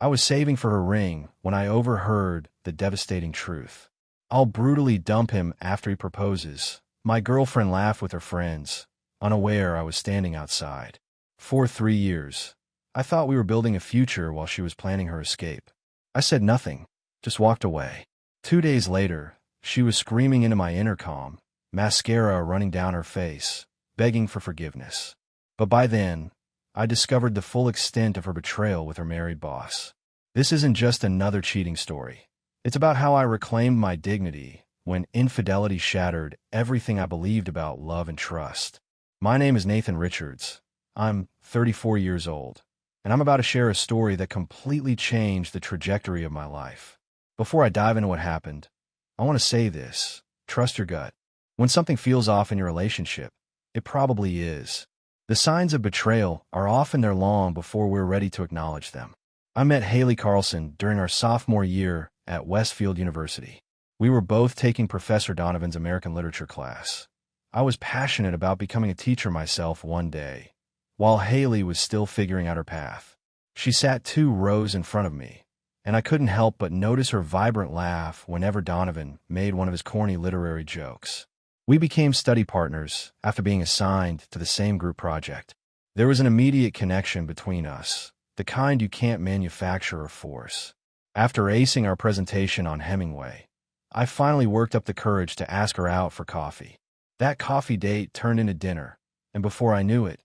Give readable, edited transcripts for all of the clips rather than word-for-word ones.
I was saving for her ring when I overheard the devastating truth. "I'll brutally dump him after he proposes." My girlfriend laughed with her friends, unaware I was standing outside. For 3 years, I thought we were building a future while she was planning her escape. I said nothing, just walked away. 2 days later, she was screaming into my intercom, mascara running down her face, begging for forgiveness. But by then, I discovered the full extent of her betrayal with her married boss. This isn't just another cheating story. It's about how I reclaimed my dignity when infidelity shattered everything I believed about love and trust. My name is Nathan Richards. I'm 34 years old, and I'm about to share a story that completely changed the trajectory of my life. Before I dive into what happened, I want to say this: trust your gut. When something feels off in your relationship, it probably is. The signs of betrayal are often there long before we're ready to acknowledge them. I met Haley Carlson during our sophomore year at Westfield University. We were both taking Professor Donovan's American Literature class. I was passionate about becoming a teacher myself one day, while Haley was still figuring out her path. She sat 2 rows in front of me, and I couldn't help but notice her vibrant laugh whenever Donovan made one of his corny literary jokes. We became study partners after being assigned to the same group project. There was an immediate connection between us, the kind you can't manufacture or force. After acing our presentation on Hemingway, I finally worked up the courage to ask her out for coffee. That coffee date turned into dinner, and before I knew it,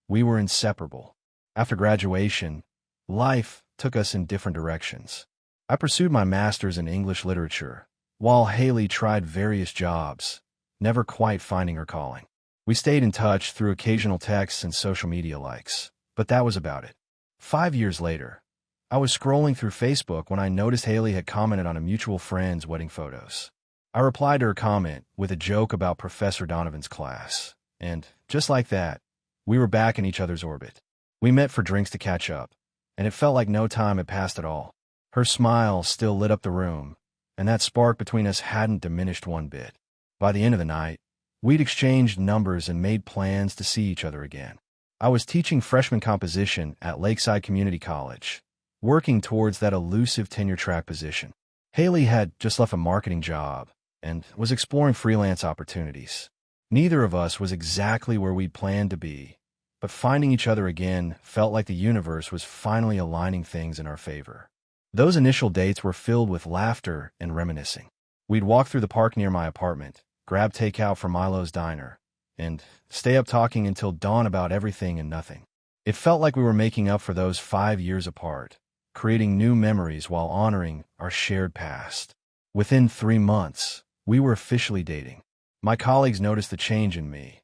we were inseparable. After graduation, life took us in different directions. I pursued my master's in English literature, while Haley tried various jobs, never quite finding her calling. We stayed in touch through occasional texts and social media likes, but that was about it. 5 years later, I was scrolling through Facebook when I noticed Haley had commented on a mutual friend's wedding photos. I replied to her comment with a joke about Professor Donovan's class, and just like that, we were back in each other's orbit. We met for drinks to catch up, and it felt like no time had passed at all. Her smile still lit up the room, and that spark between us hadn't diminished one bit. By the end of the night, we'd exchanged numbers and made plans to see each other again. I was teaching freshman composition at Lakeside Community College, working towards that elusive tenure-track position. Haley had just left a marketing job and was exploring freelance opportunities. Neither of us was exactly where we'd planned to be, but finding each other again felt like the universe was finally aligning things in our favor. Those initial dates were filled with laughter and reminiscing. We'd walk through the park near my apartment, grab takeout from Milo's Diner, and stay up talking until dawn about everything and nothing. It felt like we were making up for those 5 years apart, creating new memories while honoring our shared past. Within 3 months, we were officially dating. My colleagues noticed the change in me.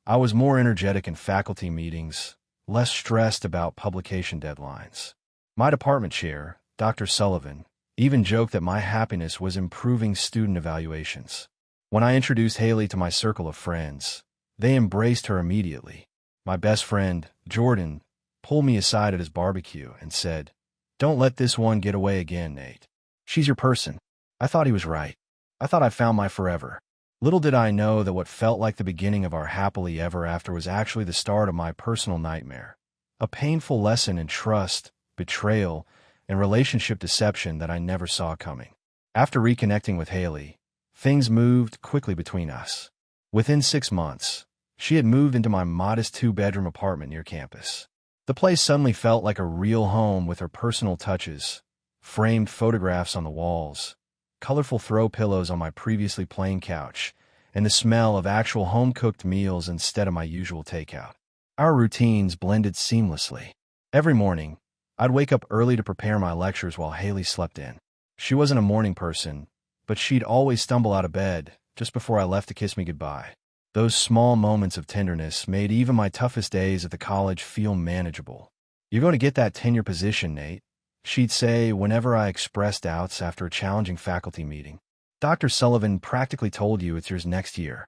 I was more energetic in faculty meetings, less stressed about publication deadlines. My department chair, Dr. Sullivan, even joked that my happiness was improving student evaluations. When I introduced Haley to my circle of friends, they embraced her immediately. My best friend, Jordan, pulled me aside at his barbecue and said, "Don't let this one get away again, Nate. She's your person." I thought he was right. I thought I found my forever. Little did I know that what felt like the beginning of our happily ever after was actually the start of my personal nightmare. A painful lesson in trust, betrayal, and relationship deception that I never saw coming. After reconnecting with Haley, things moved quickly between us. Within 6 months, she had moved into my modest 2-bedroom apartment near campus. The place suddenly felt like a real home with her personal touches, framed photographs on the walls, colorful throw pillows on my previously plain couch, and the smell of actual home-cooked meals instead of my usual takeout. Our routines blended seamlessly. Every morning, I'd wake up early to prepare my lectures while Haley slept in. She wasn't a morning person, but she'd always stumble out of bed just before I left to kiss me goodbye. Those small moments of tenderness made even my toughest days at the college feel manageable. "You're going to get that tenure position, Nate," she'd say whenever I expressed doubts after a challenging faculty meeting. "Dr. Sullivan practically told you it's yours next year."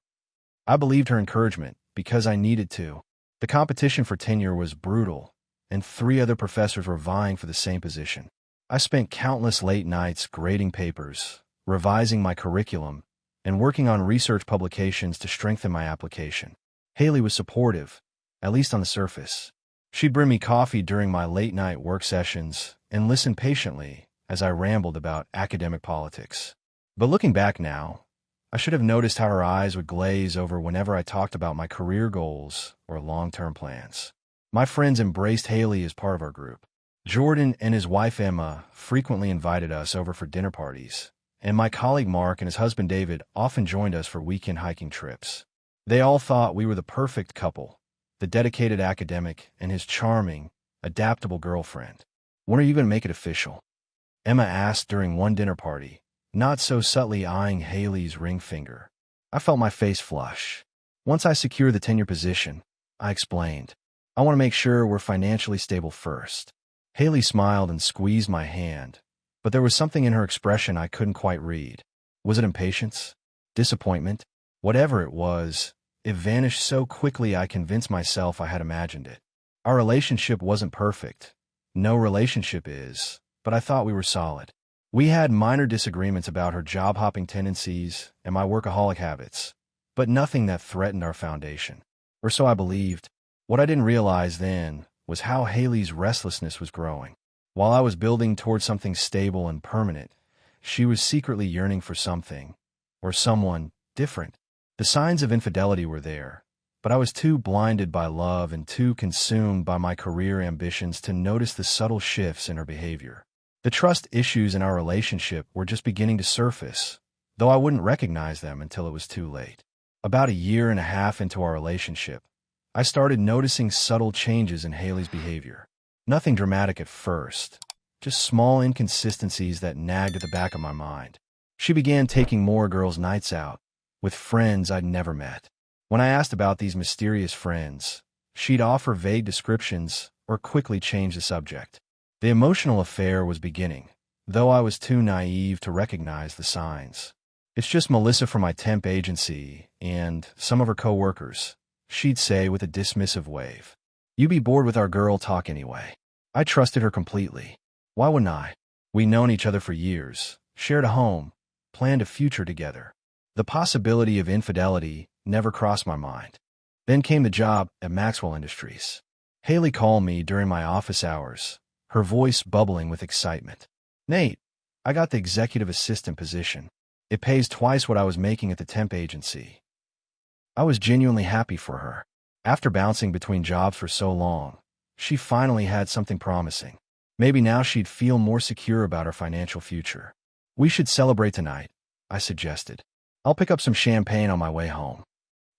I believed her encouragement because I needed to. The competition for tenure was brutal, and 3 other professors were vying for the same position. I spent countless late nights grading papers, revising my curriculum, and working on research publications to strengthen my application. Haley was supportive, at least on the surface. She'd bring me coffee during my late-night work sessions and listen patiently as I rambled about academic politics. But looking back now, I should have noticed how her eyes would glaze over whenever I talked about my career goals or long-term plans. My friends embraced Haley as part of our group. Jordan and his wife Emma frequently invited us over for dinner parties, and my colleague Mark and his husband David often joined us for weekend hiking trips. They all thought we were the perfect couple, the dedicated academic and his charming, adaptable girlfriend. "When are you going to make it official?" Emma asked during one dinner party, not so subtly eyeing Haley's ring finger. I felt my face flush. "Once I secure the tenure position," I explained. "I want to make sure we're financially stable first." Haley smiled and squeezed my hand, but there was something in her expression I couldn't quite read. Was it impatience? Disappointment? Whatever it was, it vanished so quickly I convinced myself I had imagined it. Our relationship wasn't perfect. No relationship is, but I thought we were solid. We had minor disagreements about her job-hopping tendencies and my workaholic habits, but nothing that threatened our foundation. Or so I believed. What I didn't realize then was how Haley's restlessness was growing. While I was building towards something stable and permanent, she was secretly yearning for something, or someone, different. The signs of infidelity were there, but I was too blinded by love and too consumed by my career ambitions to notice the subtle shifts in her behavior. The trust issues in our relationship were just beginning to surface, though I wouldn't recognize them until it was too late. About a year and a half into our relationship, I started noticing subtle changes in Haley's behavior. Nothing dramatic at first, just small inconsistencies that nagged at the back of my mind. She began taking more girls' nights out, with friends I'd never met. When I asked about these mysterious friends, she'd offer vague descriptions or quickly change the subject. The emotional affair was beginning, though I was too naive to recognize the signs. "It's just Melissa from my temp agency and some of her coworkers," she'd say with a dismissive wave. "You be bored with our girl talk anyway." I trusted her completely. Why wouldn't I? We'd known each other for years, shared a home, planned a future together. The possibility of infidelity never crossed my mind. Then came the job at Maxwell Industries. Haley called me during my office hours, her voice bubbling with excitement. "Nate, I got the executive assistant position. It pays twice what I was making at the temp agency." I was genuinely happy for her. After bouncing between jobs for so long, she finally had something promising. Maybe now she'd feel more secure about her financial future. "We should celebrate tonight," I suggested. "I'll pick up some champagne on my way home."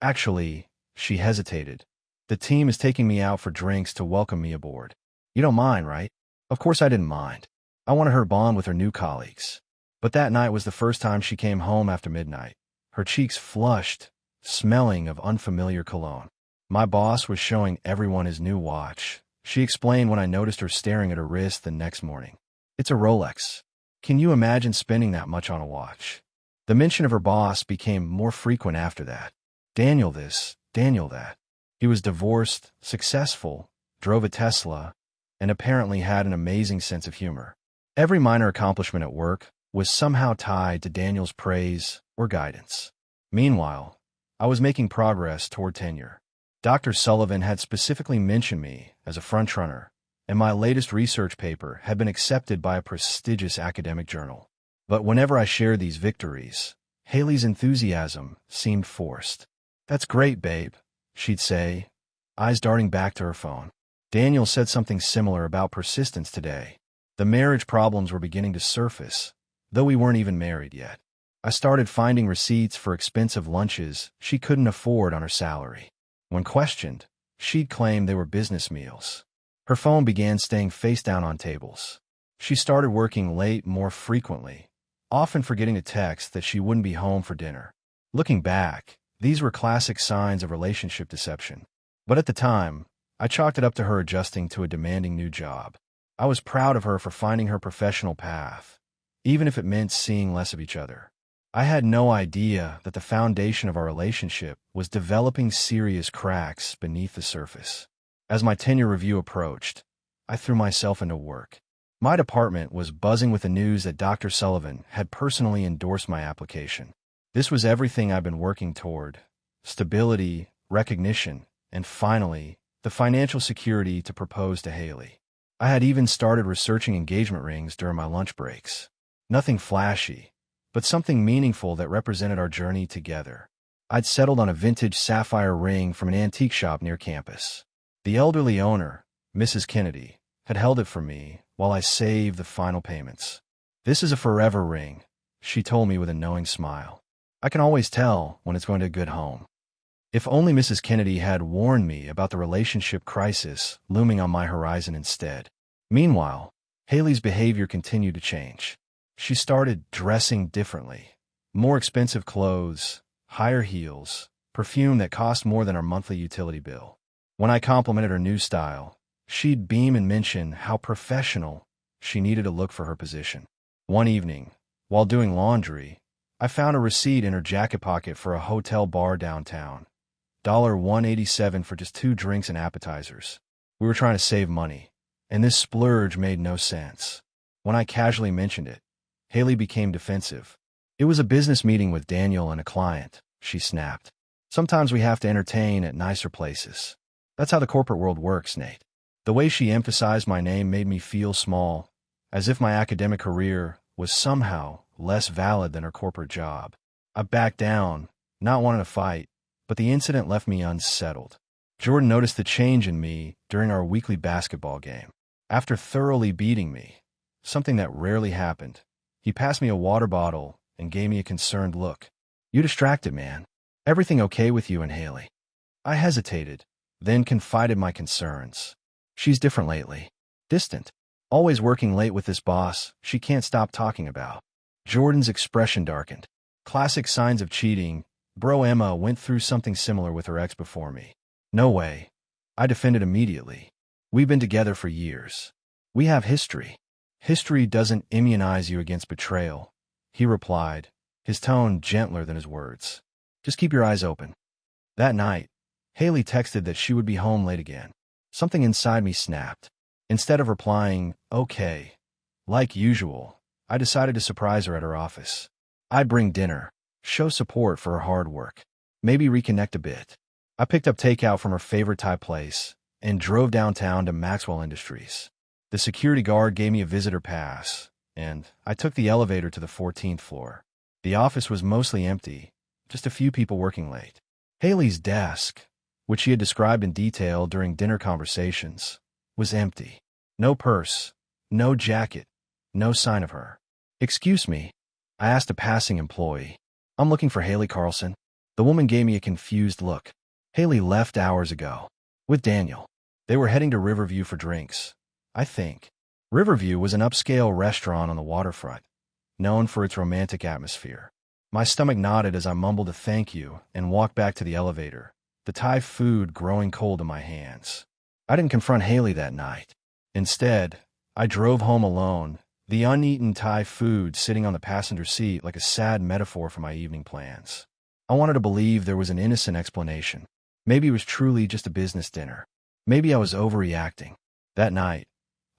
"Actually," she hesitated, "the team is taking me out for drinks to welcome me aboard. You don't mind, right?" Of course I didn't mind. I wanted her to bond with her new colleagues. But that night was the first time she came home after midnight, her cheeks flushed, smelling of unfamiliar cologne. My boss was showing everyone his new watch. She explained when I noticed her staring at her wrist the next morning. "It's a Rolex. Can you imagine spending that much on a watch?" The mention of her boss became more frequent after that. Daniel this, Daniel that. He was divorced, successful, drove a Tesla, and apparently had an amazing sense of humor. Every minor accomplishment at work was somehow tied to Daniel's praise or guidance. Meanwhile, I was making progress toward tenure. Dr. Sullivan had specifically mentioned me as a frontrunner, and my latest research paper had been accepted by a prestigious academic journal. But whenever I shared these victories, Haley's enthusiasm seemed forced. "That's great, babe," she'd say, eyes darting back to her phone. "Daniel said something similar about persistence today." The marriage problems were beginning to surface, though we weren't even married yet. I started finding receipts for expensive lunches she couldn't afford on her salary. When questioned, she'd claim they were business meals. Her phone began staying face down on tables. She started working late more frequently, often forgetting to text that she wouldn't be home for dinner. Looking back, these were classic signs of relationship deception. But at the time, I chalked it up to her adjusting to a demanding new job. I was proud of her for finding her professional path, even if it meant seeing less of each other. I had no idea that the foundation of our relationship was developing serious cracks beneath the surface. As my tenure review approached, I threw myself into work. My department was buzzing with the news that Dr. Sullivan had personally endorsed my application. This was everything I've been working toward: stability, recognition, and finally, the financial security to propose to Haley. I had even started researching engagement rings during my lunch breaks. Nothing flashy, but something meaningful that represented our journey together. I'd settled on a vintage sapphire ring from an antique shop near campus. The elderly owner, Mrs. Kennedy, had held it for me while I saved the final payments. "This is a forever ring," she told me with a knowing smile. "I can always tell when it's going to a good home." If only Mrs. Kennedy had warned me about the relationship crisis looming on my horizon instead. Meanwhile, Haley's behavior continued to change. She started dressing differently. More expensive clothes, higher heels, perfume that cost more than our monthly utility bill. When I complimented her new style, she'd beam and mention how professional she needed to look for her position. One evening, while doing laundry, I found a receipt in her jacket pocket for a hotel bar downtown. $187 for just 2 drinks and appetizers. We were trying to save money, and this splurge made no sense. When I casually mentioned it, Haley became defensive. "It was a business meeting with Daniel and a client," she snapped. "Sometimes we have to entertain at nicer places. That's how the corporate world works, Nate." The way she emphasized my name made me feel small, as if my academic career was somehow less valid than her corporate job. I backed down, not wanting to fight, but the incident left me unsettled. Jordan noticed the change in me during our weekly basketball game. After thoroughly beating me, something that rarely happened, he passed me a water bottle and gave me a concerned look. "You distracted, man. Everything okay with you and Haley?" I hesitated, then confided my concerns. "She's different lately. Distant. Always working late with this boss she can't stop talking about." Jordan's expression darkened. Classic signs of cheating. Bro, Emma went through something similar with her ex before me. "No way." I defended immediately. "We've been together for years. We have history." "History doesn't immunize you against betrayal," he replied, his tone gentler than his words. "Just keep your eyes open." That night, Haley texted that she would be home late again. Something inside me snapped. Instead of replying, "Okay," like usual, I decided to surprise her at her office. I'd bring dinner, show support for her hard work, maybe reconnect a bit. I picked up takeout from her favorite Thai place and drove downtown to Maxwell Industries. The security guard gave me a visitor pass, and I took the elevator to the 14th floor. The office was mostly empty, just a few people working late. Haley's desk, which she had described in detail during dinner conversations, was empty. No purse, no jacket, no sign of her. "Excuse me," I asked a passing employee. "I'm looking for Haley Carlson." The woman gave me a confused look. "Haley left hours ago. With Daniel. They were heading to Riverview for drinks, I think." Riverview was an upscale restaurant on the waterfront, known for its romantic atmosphere. My stomach nodded as I mumbled a thank you and walked back to the elevator, the Thai food growing cold in my hands. I didn't confront Haley that night. Instead, I drove home alone, the uneaten Thai food sitting on the passenger seat like a sad metaphor for my evening plans. I wanted to believe there was an innocent explanation. Maybe it was truly just a business dinner. Maybe I was overreacting. That night,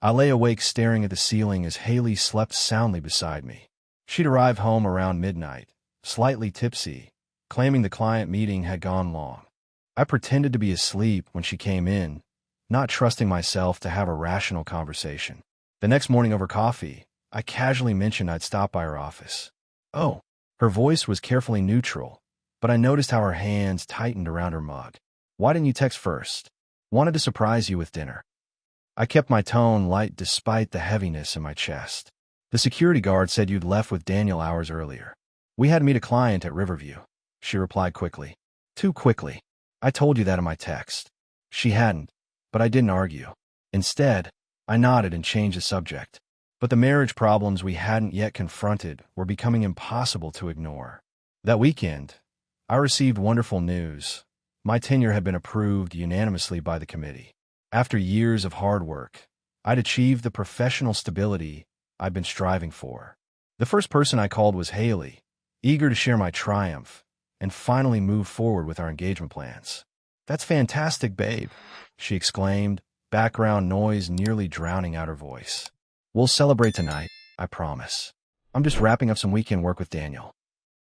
I lay awake staring at the ceiling as Haley slept soundly beside me. She'd arrived home around midnight, slightly tipsy, claiming the client meeting had gone long. I pretended to be asleep when she came in, not trusting myself to have a rational conversation. The next morning over coffee, I casually mentioned I'd stop by her office. "Oh." Her voice was carefully neutral, but I noticed how her hands tightened around her mug. "Why didn't you text first?" "Wanted to surprise you with dinner." I kept my tone light despite the heaviness in my chest. "The security guard said you'd left with Daniel hours earlier." "We had to meet a client at Riverview," she replied quickly. "Too quickly. I told you that in my text." She hadn't, but I didn't argue. Instead, I nodded and changed the subject. But the marriage problems we hadn't yet confronted were becoming impossible to ignore. That weekend, I received wonderful news. My tenure had been approved unanimously by the committee. After years of hard work, I'd achieved the professional stability I'd been striving for. The first person I called was Haley, eager to share my triumph and finally move forward with our engagement plans. "That's fantastic, babe," she exclaimed, background noise nearly drowning out her voice. "We'll celebrate tonight, I promise. I'm just wrapping up some weekend work with Daniel."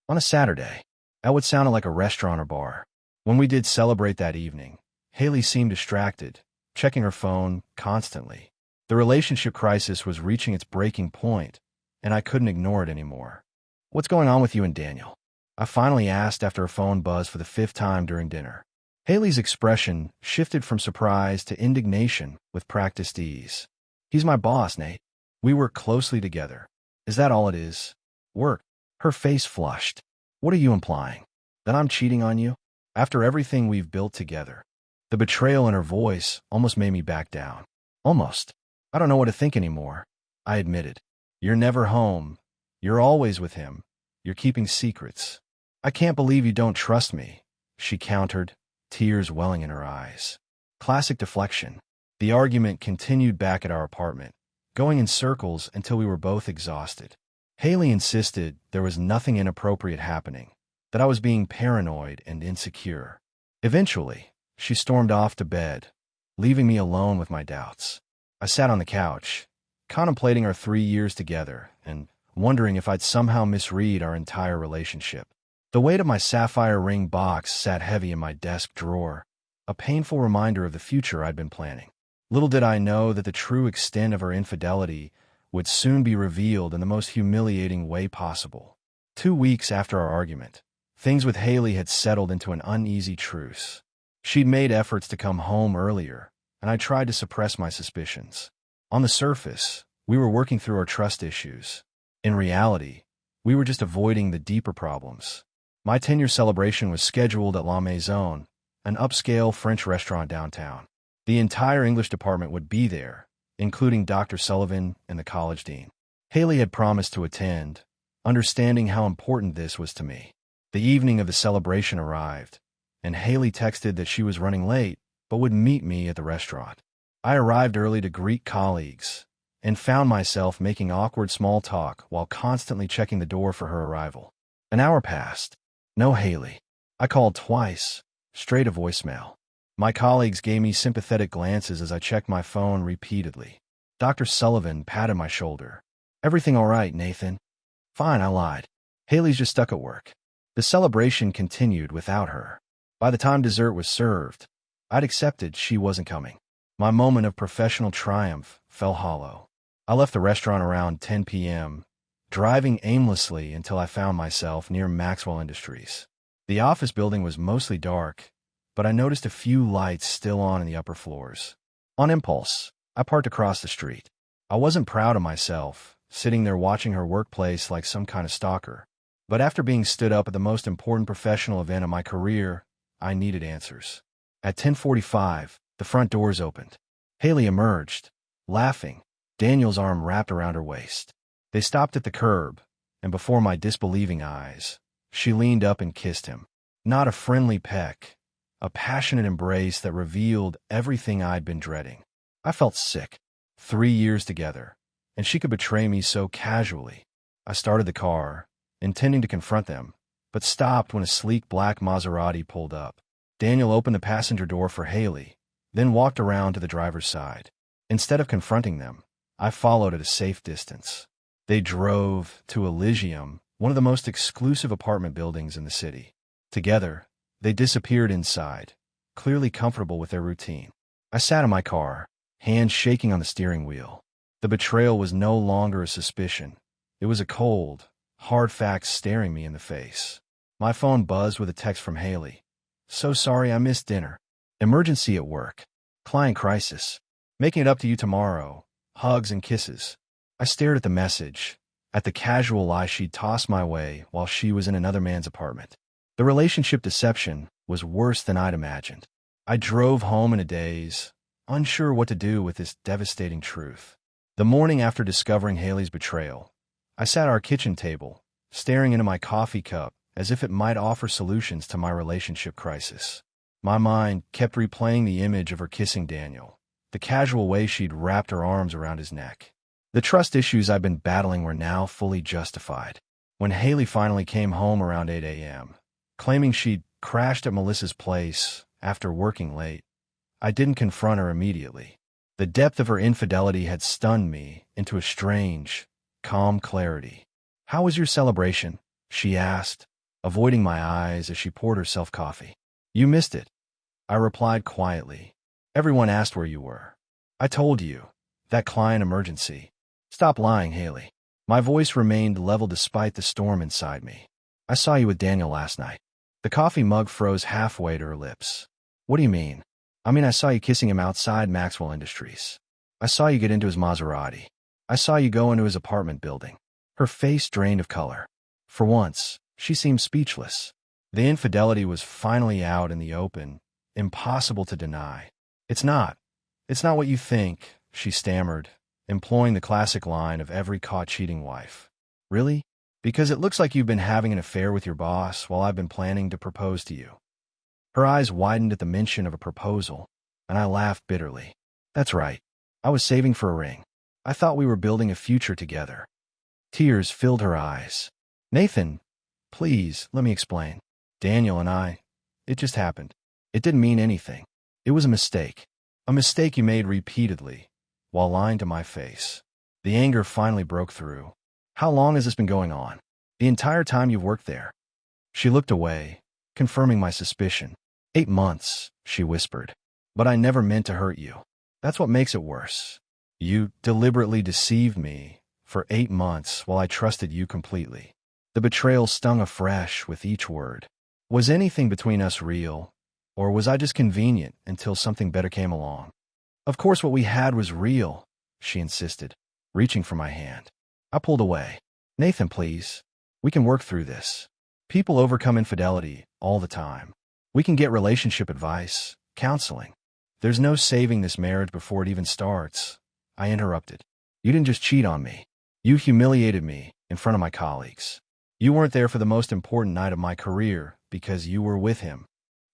On a Saturday, at what sounded like a restaurant or bar. When we did celebrate that evening, Haley seemed distracted, checking her phone constantly. The relationship crisis was reaching its breaking point, and I couldn't ignore it anymore. "What's going on with you and Daniel?" I finally asked after her phone buzzed for the 5th time during dinner. Haley's expression shifted from surprise to indignation with practiced ease. "He's my boss, Nate. We work closely together. Is that all it is? Work?" Her face flushed. "What are you implying? That I'm cheating on you? After everything we've built together?" The betrayal in her voice almost made me back down. "Almost. I don't know what to think anymore," I admitted. "You're never home. You're always with him. You're keeping secrets." "I can't believe you don't trust me," she countered, tears welling in her eyes. Classic deflection. The argument continued back at our apartment, going in circles until we were both exhausted. Haley insisted there was nothing inappropriate happening, that I was being paranoid and insecure. Eventually, she stormed off to bed, leaving me alone with my doubts. I sat on the couch, contemplating our 3 years together and wondering if I'd somehow misread our entire relationship. The weight of my sapphire ring box sat heavy in my desk drawer, a painful reminder of the future I'd been planning. Little did I know that the true extent of our infidelity would soon be revealed in the most humiliating way possible. 2 weeks after our argument, things with Haley had settled into an uneasy truce. She'd made efforts to come home earlier, and I tried to suppress my suspicions. On the surface, we were working through our trust issues. In reality, we were just avoiding the deeper problems. My 10-year celebration was scheduled at La Maison, an upscale French restaurant downtown. The entire English department would be there, including Dr. Sullivan and the college dean. Haley had promised to attend, understanding how important this was to me. The evening of the celebration arrived, and Haley texted that she was running late but would meet me at the restaurant. I arrived early to greet colleagues and found myself making awkward small talk while constantly checking the door for her arrival. An hour passed. No Haley. I called twice, straight to voicemail. My colleagues gave me sympathetic glances as I checked my phone repeatedly. Dr. Sullivan patted my shoulder. "Everything all right, Nathan?" "Fine," I lied. "Haley's just stuck at work." The celebration continued without her. By the time dessert was served, I'd accepted she wasn't coming. My moment of professional triumph fell hollow. I left the restaurant around 10 p.m., driving aimlessly until I found myself near Maxwell Industries. The office building was mostly dark, but I noticed a few lights still on in the upper floors. On impulse, I parked across the street. I wasn't proud of myself, sitting there watching her workplace like some kind of stalker. But after being stood up at the most important professional event of my career, I needed answers. At 10:45, the front doors opened. Haley emerged, laughing, Daniel's arm wrapped around her waist. They stopped at the curb, and before my disbelieving eyes, she leaned up and kissed him. Not a friendly peck, a passionate embrace that revealed everything I'd been dreading. I felt sick. 3 years together, and she could betray me so casually. I started the car, intending to confront them, but stopped when a sleek black Maserati pulled up. Daniel opened the passenger door for Haley, then walked around to the driver's side. Instead of confronting them, I followed at a safe distance. They drove to Elysium, one of the most exclusive apartment buildings in the city. Together, they disappeared inside, clearly comfortable with their routine. I sat in my car, hands shaking on the steering wheel. The betrayal was no longer a suspicion. It was a cold, hard fact staring me in the face. My phone buzzed with a text from Haley. "So sorry I missed dinner. Emergency at work. Client crisis. Making it up to you tomorrow. Hugs and kisses." I stared at the message, at the casual lie she'd tossed my way while she was in another man's apartment. The relationship deception was worse than I'd imagined. I drove home in a daze, unsure what to do with this devastating truth. The morning after discovering Haley's betrayal, I sat at our kitchen table, staring into my coffee cup as if it might offer solutions to my relationship crisis. My mind kept replaying the image of her kissing Daniel, the casual way she'd wrapped her arms around his neck. The trust issues I'd been battling were now fully justified. When Haley finally came home around 8 a.m., claiming she'd crashed at Melissa's place after working late, I didn't confront her immediately. The depth of her infidelity had stunned me into a strange, calm clarity. "How was your celebration?" she asked, avoiding my eyes as she poured herself coffee. "You missed it." I replied quietly. Everyone asked where you were. I told you. That client emergency. Stop lying, Haley. My voice remained level despite the storm inside me. I saw you with Daniel last night. The coffee mug froze halfway to her lips. What do you mean? I saw you kissing him outside Maxwell Industries. I saw you get into his Maserati. I saw you go into his apartment building. Her face drained of color. For once, she seemed speechless. The infidelity was finally out in the open, impossible to deny. It's not what you think, she stammered, employing the classic line of every caught cheating wife. Really? Because it looks like you've been having an affair with your boss while I've been planning to propose to you. Her eyes widened at the mention of a proposal, and I laughed bitterly. That's right. I was saving for a ring. I thought we were building a future together. Tears filled her eyes. Nathan, please, let me explain. Daniel and I, it just happened. It didn't mean anything. It was a mistake. A mistake you made repeatedly, while lying to my face. The anger finally broke through. How long has this been going on? The entire time you've worked there? She looked away, confirming my suspicion. 8 months, she whispered. But I never meant to hurt you. That's what makes it worse. You deliberately deceived me for 8 months while I trusted you completely. The betrayal stung afresh with each word. Was anything between us real, or was I just convenient until something better came along? Of course what we had was real, she insisted, reaching for my hand. I pulled away. Nathan, please. We can work through this. People overcome infidelity all the time. We can get relationship advice, counseling. There's no saving this marriage before it even starts. I interrupted. You didn't just cheat on me. You humiliated me in front of my colleagues. You weren't there for the most important night of my career because you were with him.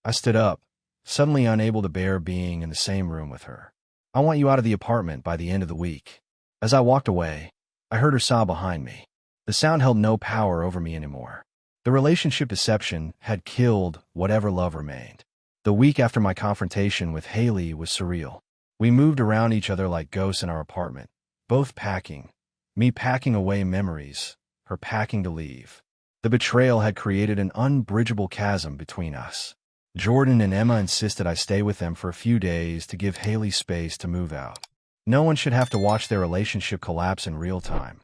I stood up, suddenly unable to bear being in the same room with her. I want you out of the apartment by the end of the week. As I walked away, I heard her sob behind me. The sound held no power over me anymore. The relationship deception had killed whatever love remained. The week after my confrontation with Haley was surreal. We moved around each other like ghosts in our apartment, both packing, me packing away memories, her packing to leave. The betrayal had created an unbridgeable chasm between us. Jordan and Emma insisted I stay with them for a few days to give Haley space to move out. No one should have to watch their relationship collapse in real time,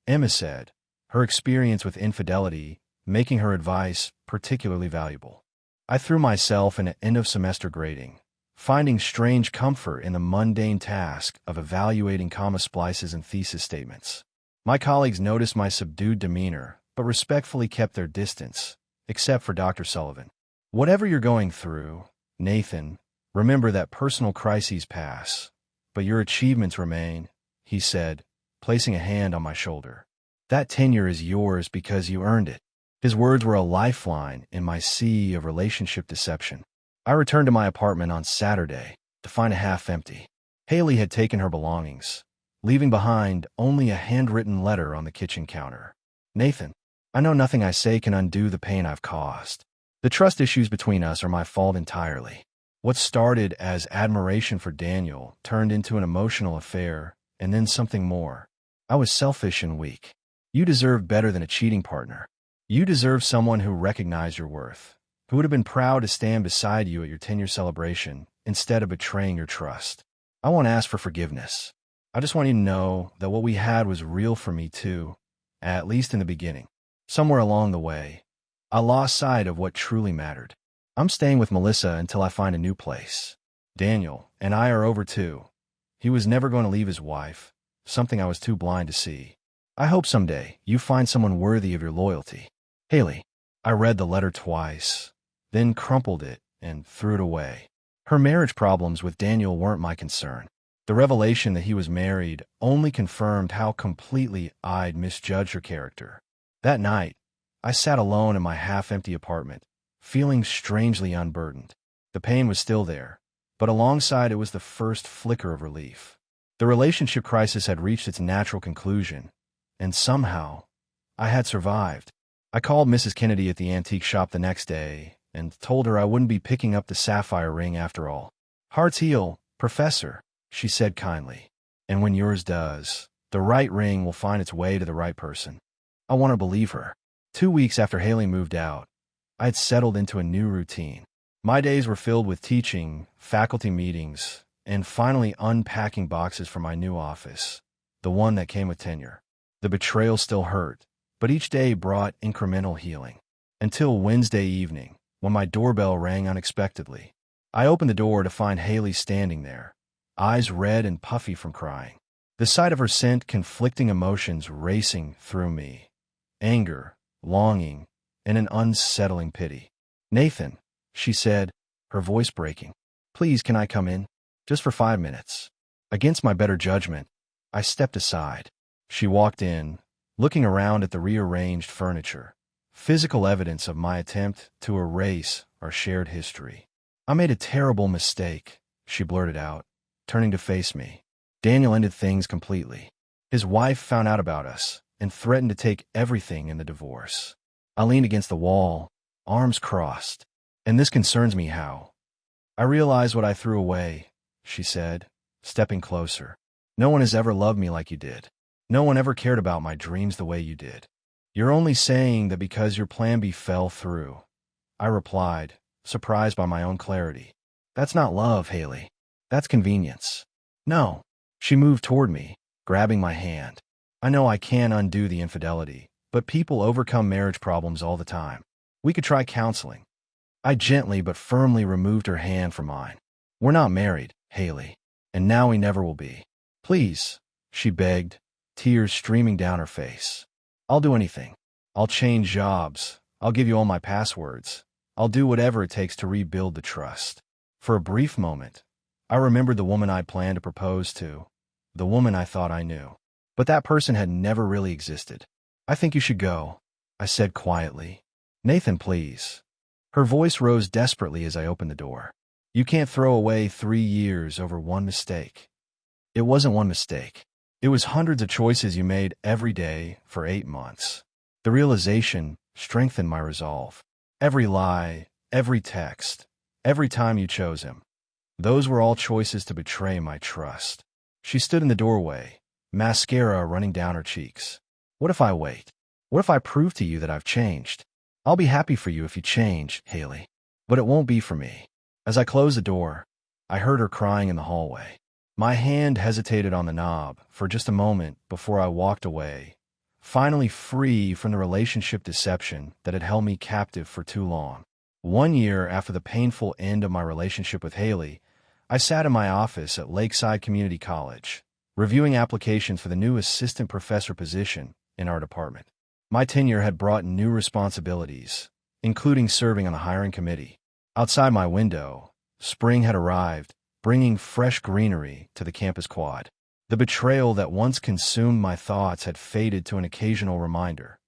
Emma said, her experience with infidelity making her advice particularly valuable. I threw myself in an end-of-semester grading, finding strange comfort in the mundane task of evaluating comma splices and thesis statements. My colleagues noticed my subdued demeanor, but respectfully kept their distance, except for Dr. Sullivan. Whatever you're going through, Nathan, remember that personal crises pass, but your achievements remain, he said, placing a hand on my shoulder. That tenure is yours because you earned it. His words were a lifeline in my sea of relationship deception. I returned to my apartment on Saturday to find it half empty. Haley had taken her belongings, leaving behind only a handwritten letter on the kitchen counter. Nathan, I know nothing I say can undo the pain I've caused. The trust issues between us are my fault entirely. What started as admiration for Daniel turned into an emotional affair, and then something more. I was selfish and weak. You deserve better than a cheating partner. You deserve someone who recognized your worth, who would have been proud to stand beside you at your 10-year celebration instead of betraying your trust. I won't ask for forgiveness. I just want you to know that what we had was real for me too, at least in the beginning. Somewhere along the way, I lost sight of what truly mattered. I'm staying with Melissa until I find a new place. Daniel and I are over too. He was never going to leave his wife, something I was too blind to see. I hope someday you find someone worthy of your loyalty. Haley. I read the letter twice, then crumpled it and threw it away. Her marriage problems with Daniel weren't my concern. The revelation that he was married only confirmed how completely I'd misjudged her character. That night, I sat alone in my half-empty apartment, feeling strangely unburdened. The pain was still there, but alongside it was the first flicker of relief. The relationship crisis had reached its natural conclusion, and somehow, I had survived. I called Mrs. Kennedy at the antique shop the next day and told her I wouldn't be picking up the sapphire ring after all. Hearts heal, Professor, she said kindly. And when yours does, the right ring will find its way to the right person. I want to believe her. 2 weeks after Haley moved out, I had settled into a new routine. My days were filled with teaching, faculty meetings, and finally unpacking boxes for my new office, the one that came with tenure. The betrayal still hurt, but each day brought incremental healing. Until Wednesday evening, when my doorbell rang unexpectedly. I opened the door to find Haley standing there, eyes red and puffy from crying. The sight of her sent conflicting emotions racing through me. Anger, longing, and an unsettling pity. "Nathan," she said, her voice breaking. "Please, can I come in? Just for 5 minutes." Against my better judgment, I stepped aside. She walked in, looking around at the rearranged furniture, physical evidence of my attempt to erase our shared history. "I made a terrible mistake," she blurted out, turning to face me. "Daniel ended things completely. His wife found out about us and threatened to take everything in the divorce." I leaned against the wall, arms crossed. "And this concerns me how." "I realize what I threw away," she said, stepping closer. "No one has ever loved me like you did. No one ever cared about my dreams the way you did. You're only saying that because your plan B fell through." I replied, surprised by my own clarity. "That's not love, Haley. That's convenience." "No." She moved toward me, grabbing my hand. "I know I can't undo the infidelity, but people overcome marriage problems all the time. We could try counseling." I gently but firmly removed her hand from mine. "We're not married, Haley, and now we never will be. Please," she begged, tears streaming down her face. "I'll do anything. I'll change jobs. I'll give you all my passwords. I'll do whatever it takes to rebuild the trust." For a brief moment, I remembered the woman I planned to propose to, the woman I thought I knew. But that person had never really existed. "I think you should go," I said quietly. "Nathan, please." Her voice rose desperately as I opened the door. "You can't throw away 3 years over one mistake." It wasn't one mistake. It was hundreds of choices you made every day for 8 months. The realization strengthened my resolve. Every lie, every text, every time you chose him. Those were all choices to betray my trust. She stood in the doorway, mascara running down her cheeks. "What if I wait? What if I prove to you that I've changed? I'll be happy for you if you change, Haley. But it won't be for me." As I closed the door, I heard her crying in the hallway. My hand hesitated on the knob for just a moment before I walked away, finally free from the relationship deception that had held me captive for too long. 1 year after the painful end of my relationship with Haley, I sat in my office at Lakeside Community College, reviewing applications for the new assistant professor position in our department. My tenure had brought new responsibilities, including serving on the hiring committee. Outside my window, spring had arrived, bringing fresh greenery to the campus quad. The betrayal that once consumed my thoughts had faded to an occasional reminder,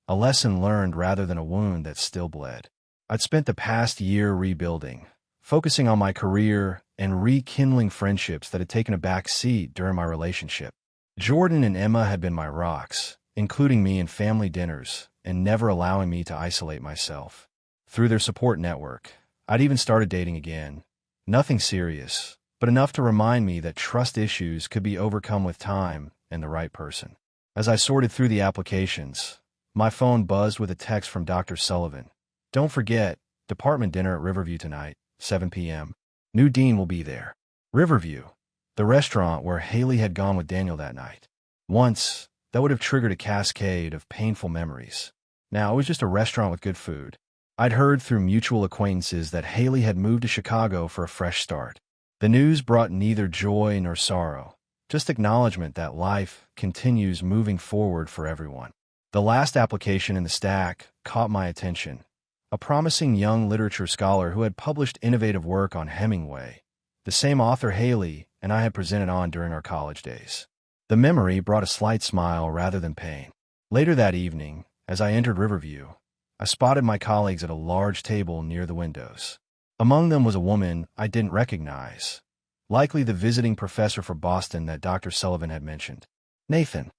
a lesson learned rather than a wound that still bled. I'd spent the past year rebuilding, focusing on my career and rekindling friendships that had taken a back seat during my relationship. Jordan and Emma had been my rocks, including me in family dinners and never allowing me to isolate myself. Through their support network, I'd even started dating again. Nothing serious, but enough to remind me that trust issues could be overcome with time and the right person. As I sorted through the applications, my phone buzzed with a text from Dr. Sullivan. "Don't forget, department dinner at Riverview tonight, 7 p.m. New dean will be there." Riverview, the restaurant where Haley had gone with Daniel that night. Once, that would have triggered a cascade of painful memories. Now it was just a restaurant with good food. I'd heard through mutual acquaintances that Haley had moved to Chicago for a fresh start. The news brought neither joy nor sorrow, just acknowledgement that life continues moving forward for everyone. The last application in the stack caught my attention. A promising young literature scholar who had published innovative work on Hemingway, the same author Haley and I had presented on during our college days. The memory brought a slight smile rather than pain. Later that evening, as I entered Riverview, I spotted my colleagues at a large table near the windows. Among them was a woman I didn't recognize, likely the visiting professor for Boston that Dr. Sullivan had mentioned. "Nathan."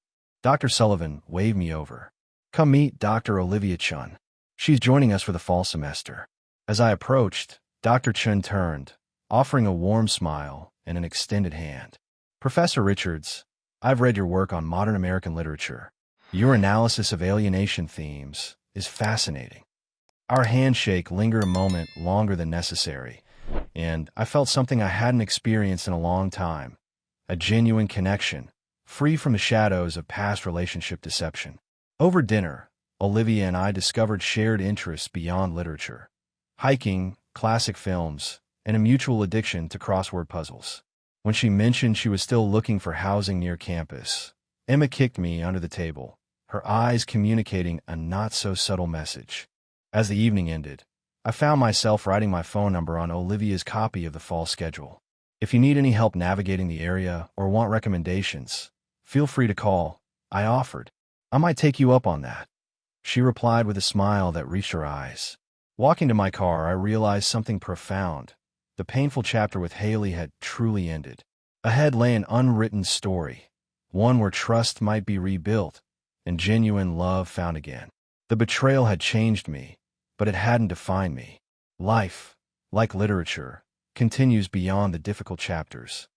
Dr. Sullivan waved me over. "Come meet Dr. Olivia Chun. She's joining us for the fall semester." As I approached, Dr. Chun turned, offering a warm smile and an extended hand. "Professor Richards, I've read your work on modern American literature. Your analysis of alienation themes is fascinating." Our handshake lingered a moment longer than necessary, and I felt something I hadn't experienced in a long time, a genuine connection, free from the shadows of past relationship deception. Over dinner, Olivia and I discovered shared interests beyond literature: hiking, classic films, and a mutual addiction to crossword puzzles. When she mentioned she was still looking for housing near campus, Emma kicked me under the table, her eyes communicating a not-so-subtle message. As the evening ended, I found myself writing my phone number on Olivia's copy of the fall schedule. If you need any help navigating the area or want recommendations, feel free to call, I offered. I might take you up on that. She replied with a smile that reached her eyes. Walking to my car, I realized something profound. The painful chapter with Haley had truly ended. Ahead lay an unwritten story, one where trust might be rebuilt and genuine love found again. The betrayal had changed me, but it hadn't defined me. Life, like literature, continues beyond the difficult chapters.